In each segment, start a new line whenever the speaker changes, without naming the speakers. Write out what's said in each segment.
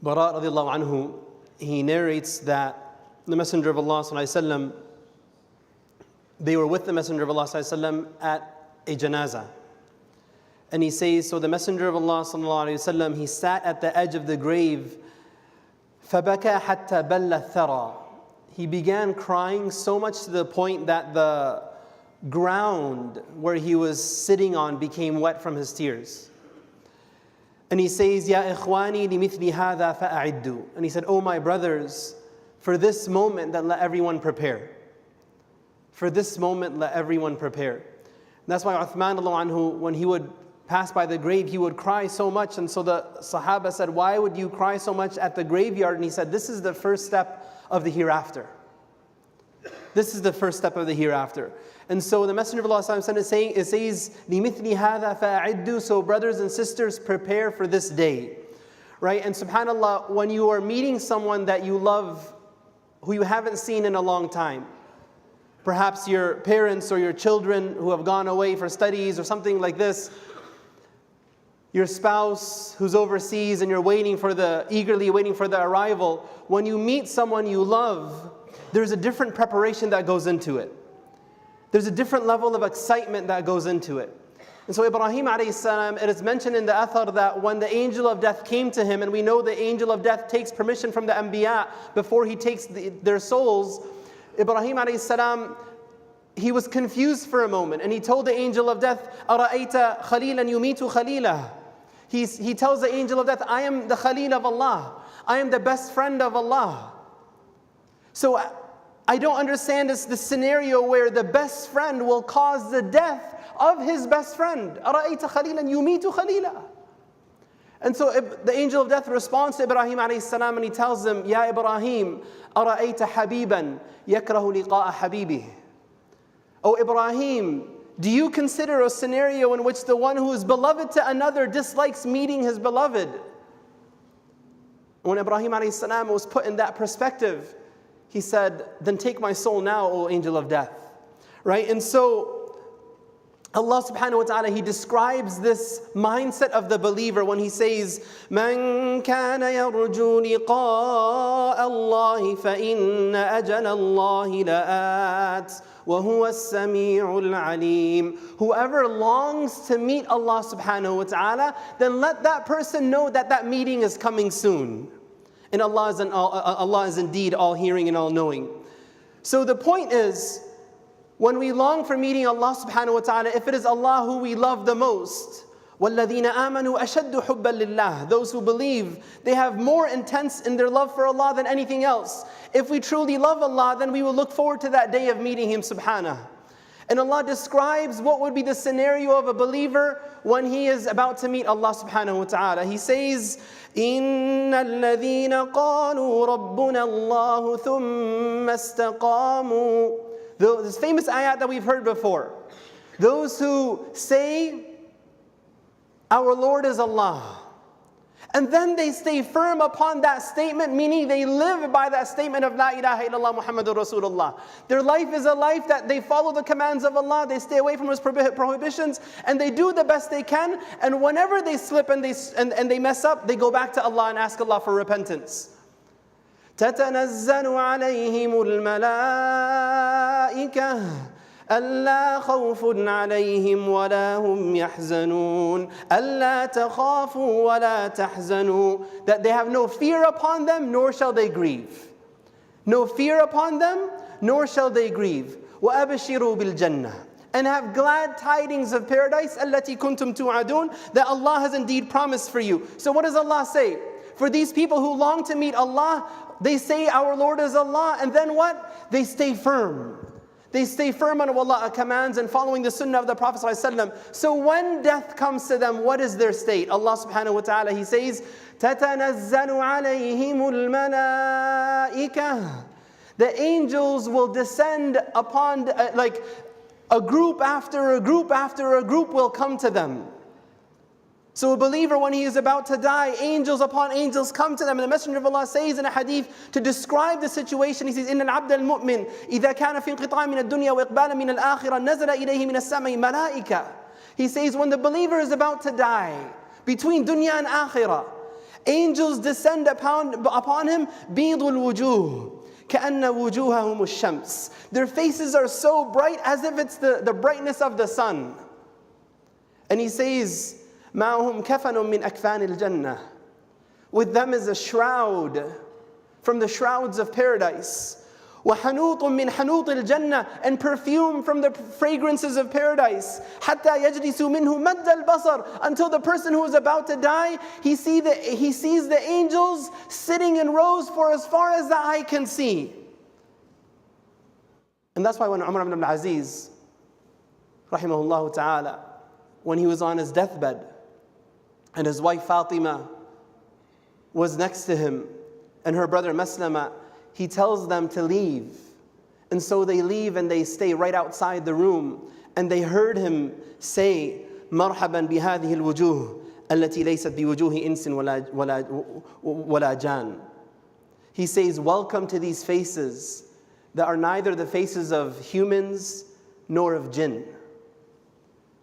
Bara radiallahu anhu, he narrates that the Messenger of Allah sallallahu alaihi wasallam, they were with the Messenger of Allah sallallahu alaihi wasallam at a janazah. And he says, so the Messenger of Allah sallallahu alaihi wasallam, he sat at the edge of the grave, فَبَكَى حَتَّى بَلَّ الثَّرَى. He began crying so much to the point that the ground where he was sitting on became wet from his tears. And he says, Ya ikhwani limithli hadha fa'a'iddu. And he said, oh my brothers, for this moment then let everyone prepare. For this moment let everyone prepare. And that's why Uthman anhu, when he would pass by the grave, he would cry so much. And so the Sahaba said, why would you cry so much at the graveyard? And he said, this is the first step of the hereafter. This is the first step of the hereafter. And so the Messenger of Allah is saying, it says, لِمِثْلِ هَذَا فَأَعِدُّ. So brothers and sisters, prepare for this day. Right? And subhanAllah, when you are meeting someone that you love, who you haven't seen in a long time, perhaps your parents or your children who have gone away for studies or something like this, your spouse who's overseas and you're eagerly waiting for the arrival, when you meet someone you love, there's a different preparation that goes into it. There's a different level of excitement that goes into it. And so Ibrahim alayhi salam, it is mentioned in the athar that when the angel of death came to him, and we know the angel of death takes permission from the anbiya before he takes their souls, Ibrahim alayhi salam, he was confused for a moment, and he told the angel of death, أَرَأَيْتَ خَلِيلًا يُمِيتُ خَلِيلًا. He tells the angel of death, I am the Khalil of Allah. I am the best friend of Allah. So I don't understand this scenario where the best friend will cause the death of his best friend. أَرَأَيْتَ خَلِيلًا يُمِيتُ خَلِيلًا. And so the angel of death responds to Ibrahim alayhi salam and he tells him, Ya Ibrahim, أَرَأَيْتَ حَبِيبًا يَكْرَهُ لِقَاءَ حَبِيبِهِ. O Ibrahim, do you consider a scenario in which the one who is beloved to another dislikes meeting his beloved? When Ibrahim alayhi salam was put in that perspective, he said, then take my soul now, O angel of death. Right? And so Allah subhanahu wa ta'ala, He describes this mindset of the believer when He says, مَنْ كَانَ يَرْجُو لِقَاءَ اللَّهِ فَإِنَّ أَجَلَ اللَّهِ لَآتٍ وَهُوَ السَّمِيعُ الْعَلِيمُ. Whoever longs to meet Allah subhanahu wa ta'ala, then let that person know that that meeting is coming soon. And Allah is indeed all-hearing and all-knowing. So the point is, when we long for meeting Allah subhanahu wa ta'ala, if it is Allah who we love the most, وَالَّذِينَ آمَنُوا أَشَدُّ حُبًّا لِلَّهِ. Those who believe, they have more intense in their love for Allah than anything else. If we truly love Allah, then we will look forward to that day of meeting Him subhanahu. And Allah describes what would be the scenario of a believer when he is about to meet Allah subhanahu wa ta'ala. He says, إِنَّ الَّذِينَ قَالُوا رَبُّنَا اللَّهُ ثُمَّ اسْتَقَامُوا. This famous ayat that we've heard before. Those who say, our Lord is Allah. And then they stay firm upon that statement, meaning they live by that statement of La ilaha illallah Muhammadur Rasulullah. Their life is a life that they follow the commands of Allah, they stay away from His prohibitions, and they do the best they can. And whenever they slip and they mess up, they go back to Allah and ask Allah for repentance. تَتَنَزَّلُ عَلَيْهِمُ الْمَلَائِكَةُ أَلَّا خَوْفٌ عَلَيْهِمْ وَلَا هُمْ يَحْزَنُونَ أَلَّا تَخَافُوا وَلَا تَحْزَنُوا. That they have no fear upon them, nor shall they grieve. No fear upon them, nor shall they grieve. وَأَبْشِرُوا بِالْجَنَّةِ. And have glad tidings of paradise, الَّتِي كُنْتُمْ تُوعَدُونَ, that Allah has indeed promised for you. So what does Allah say? For these people who long to meet Allah, they say our Lord is Allah, and then what? They stay firm. They stay firm on what Allah commands and following the sunnah of the Prophet ﷺ. So when death comes to them, what is their state? Allah subhanahu wa ta'ala, He says, تَتَنَزَّلُ عَلَيْهِمُ الْمَلَائِكَةُ. The angels will descend upon, like a group after a group after a group will come to them. So a believer, when he is about to die, angels upon angels come to them. And the Messenger of Allah says in a hadith to describe the situation, he says, إِنَّ الْعَبْدَ الْمُؤْمِنِ إِذَا كَانَ فِي انْقِطَاعٍ مِنَ الدُّنْيَا وَإِقْبَالًا مِنَ الْآخِرَةِ نَزَلَ إِلَيْهِ مِنَ السَّمَاءِ مَلَائِكَةٌ. He says, when the believer is about to die, between dunya and akhirah, Angels descend upon him, بيض الوجوه كأن وجوههم الشمس. Their faces are so bright as if it's the brightness of the sun. And he says, معهم كفن من أكفان الجنة. With them is a shroud from the shrouds of paradise. وحنوط من حنوط الجنة, and perfume from the fragrances of paradise. حتى يجلس منه مد البصر, until the person who is about to die, he sees the angels sitting in rows for as far as the eye can see. And that's why when Umar ibn Abdul Azeez, rahimahullah ta'ala, when he was on his deathbed, and his wife Fatima was next to him, and her brother Maslama, he tells them to leave. And so they leave and they stay right outside the room. And they heard him say, مرحبا بهذه الوجوه التي ليست بوجوه إنس ولا جان. He says, welcome to these faces that are neither the faces of humans nor of jinn.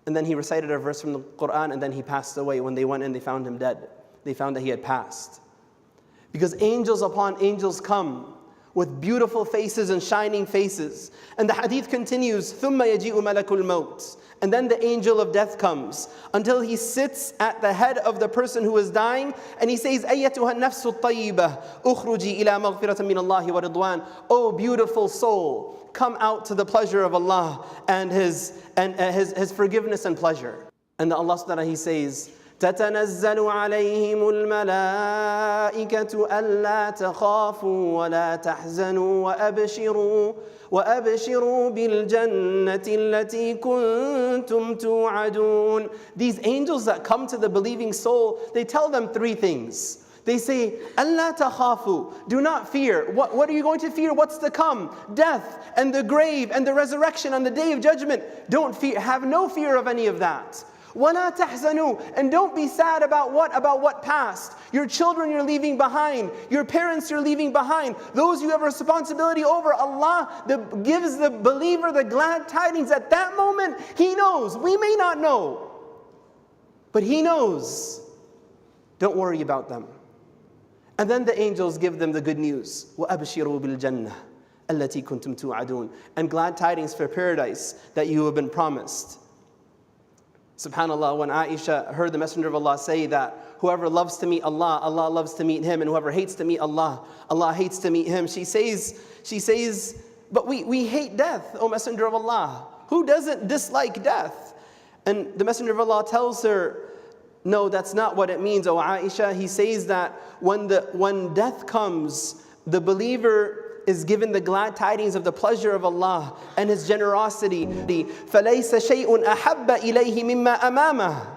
And then he recited a verse from the Quran, and then he passed away. When they went in, they found him dead. They found that he had passed. Because angels upon angels come with beautiful faces and shining faces. And the hadith continues, ثُمَّ يَجِئُ مَلَكُ الْمَوْتِ. And then the angel of death comes until he sits at the head of the person who is dying, and he says, أَيَّتُهَا النَّفْسُ الطَّيِّبَةُ أُخْرُجِي إِلَى مَغْفِرَةٍ مِّنَ اللَّهِ وَرِضْوَانٍ. Oh beautiful soul, come out to the pleasure of Allah and His forgiveness and pleasure. And the Allah subhanahu wa ta'ala, He says, تتنزل عليهم الملائكة ألا تخافوا ولا تحزنوا وأبشروا بالجنة التي كنتم توعدون. These angels that come to the believing soul, they tell them three things. They say, ألا تخافوا, do not fear. What are you going to fear? What's to come? Death and the grave and the resurrection on the day of judgment. Don't fear, have no fear of any of that. وَلَا تَحْزَنُوا, and don't be sad about what passed. Your children you're leaving behind. Your parents you're leaving behind. Those you have a responsibility over. Allah gives the believer the glad tidings at that moment. He knows. We may not know, but He knows. Don't worry about them. And then the angels give them the good news. وَأَبْشِرُوا بِالْجَنَّةِ الَّتِي كُنْتُمْ تُوعَدُونَ, and glad tidings for paradise that you have been promised. SubhanAllah, when Aisha heard the Messenger of Allah say that whoever loves to meet Allah, Allah loves to meet him, and whoever hates to meet Allah, Allah hates to meet him, she says, but we hate death, O Messenger of Allah. Who doesn't dislike death? And the Messenger of Allah tells her, no, that's not what it means, O Aisha. He says that when death comes, the believer is given the glad tidings of the pleasure of Allah and His generosity. فَلَيْسَ شَيْءٌ أَحَبَّ إِلَيْهِ مِمَّا أَمَامَهُ.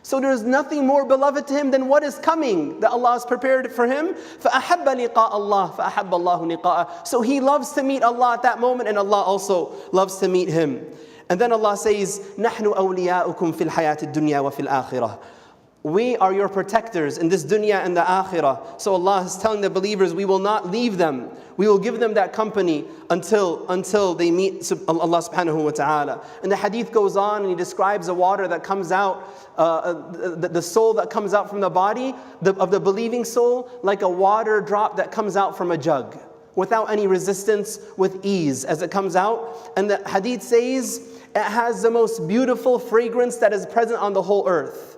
So there is nothing more beloved to him than what is coming, that Allah has prepared for him. فَأَحَبَّ لِقَاءَ اللَّهِ فَأَحَبَّ اللَّهُ لِقَاءَهُ. So he loves to meet Allah at that moment, and Allah also loves to meet him. And then Allah says, نَحْنُ أَوْلِيَاؤُكُمْ فِي الْحَيَاةِ الدُّنْيَا وَفِي الْآخِرَةِ. We are your protectors in this dunya and the akhirah. So Allah is telling the believers, we will not leave them. We will give them that company until they meet Allah subhanahu wa ta'ala. And the hadith goes on, and he describes the water that comes out, the soul that comes out from the body of the believing soul, like a water drop that comes out from a jug, without any resistance, with ease as it comes out. And the hadith says, it has the most beautiful fragrance that is present on the whole earth.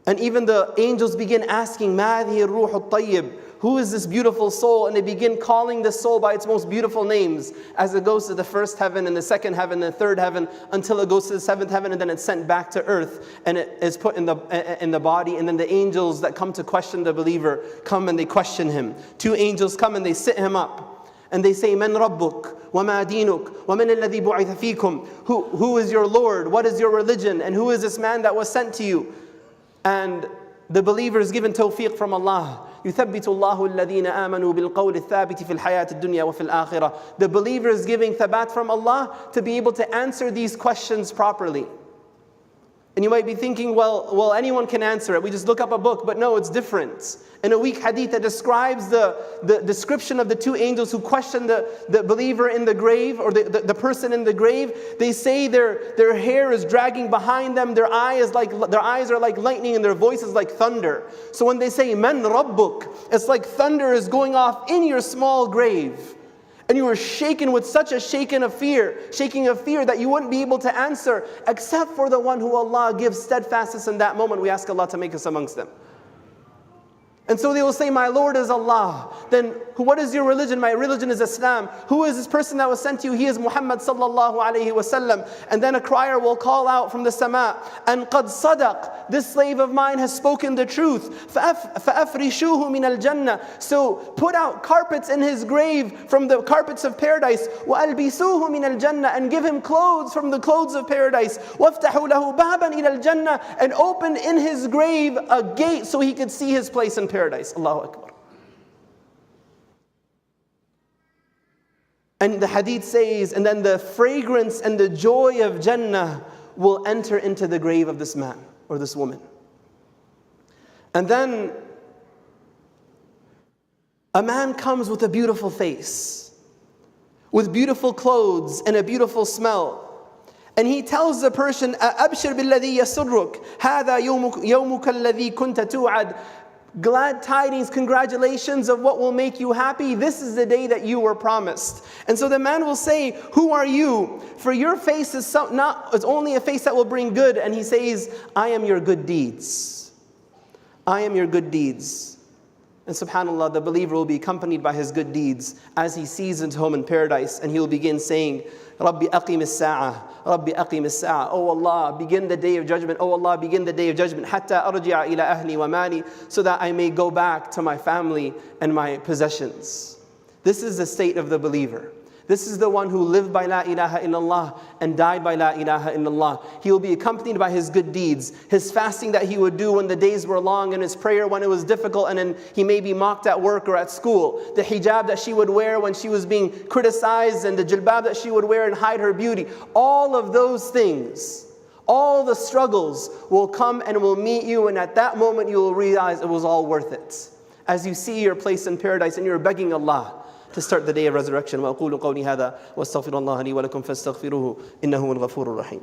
And even the angels begin asking, مَا هَذِهِ الرُّوحُ الطَّيِّبُ, who is this beautiful soul? And they begin calling the soul by its most beautiful names as it goes to the first heaven and the second heaven and the third heaven, until it goes to the seventh heaven, and then it's sent back to earth and it is put in the body. And then the angels that come to question the believer come and they question him. Two angels come and they sit him up. And they say, مَنْ رَبُّكَ وَمَا دِينُكَ وَمَنِ الَّذِي بُعِثَ فِيكُمْ. Who is your Lord? What is your religion? And who is this man that was sent to you? And the believer is given tawfiq from Allah. يُثَبِّتُ اللَّهُ الَّذِينَ آمَنُوا بِالْقَوْلِ الثَّابِتِ فِي الْحَيَاةِ الدُّنْيَا وَفِي الْآخِرَةِ. The believer is giving thabat from Allah to be able to answer these questions properly. And you might be thinking, well, anyone can answer it. We just look up a book. But no, it's different. In a weak hadith that describes the description of the two angels who question the believer in the grave, or the person in the grave, they say their hair is dragging behind them, their eyes are like lightning, and their voice is like thunder. So when they say, Man Rabbuk, it's like thunder is going off in your small grave. And you were shaken with such a shaking of fear that you wouldn't be able to answer, except for the one who Allah gives steadfastness in that moment. We ask Allah to make us amongst them. And so they will say, my Lord is Allah. Then what is your religion? My religion is Islam. Who is this person that was sent to you? He is Muhammad sallallahu alayhi wasallam. And then a crier will call out from the sama, and qad sadaq, this slave of mine has spoken the truth. فَأَفْرِشُوهُ مِنَ الْجَنَّةِ, so put out carpets in his grave from the carpets of paradise. وَأَلْبِسُوهُ مِنَ الْجَنَّةِ, and give him clothes from the clothes of paradise. وَافْتَحُوا لَهُ بَابًا إِلَى الْجَنَّةِ, and open in his grave a gate so he could see his place in paradise. Allahu Akbar. And the hadith says, and then the fragrance and the joy of Jannah will enter into the grave of this man or this woman. And then a man comes with a beautiful face, with beautiful clothes and a beautiful smell. And he tells the person, أَبْشِرْ بِالَّذِي يَسُرُّكَ هَذَا يَوْمُكَ الَّذِي كُنْتَ تُوعَدْ, glad tidings, congratulations of what will make you happy. This is the day that you were promised. And so the man will say, who are you? For your face is it's only a face that will bring good. And he says, I am your good deeds. I am your good deeds. And subhanAllah, the believer will be accompanied by his good deeds as he sees his home in paradise. And he will begin saying, Rabbi aqim as-sa'ah, Rabbi aqim as-sa'ah. Oh Allah, begin the day of judgment. Oh Allah, begin the day of judgment. Hatta arji'a ila ahli wa mali, so that I may go back to my family and my possessions. This is the state of the believer. This is the one who lived by la ilaha illallah and died by la ilaha illallah. He will be accompanied by his good deeds, his fasting that he would do when the days were long, and his prayer when it was difficult, and then he may be mocked at work or at school. The hijab that she would wear when she was being criticized, and the jilbab that she would wear and hide her beauty. All of those things, all the struggles will come and will meet you, and at that moment you will realize it was all worth it. As you see your place in paradise and you're begging Allah to start the day of resurrection. وأقول قولي هذا وأستغفر الله لي ولكم فاستغفروه إنه هو الغفور الرحيم.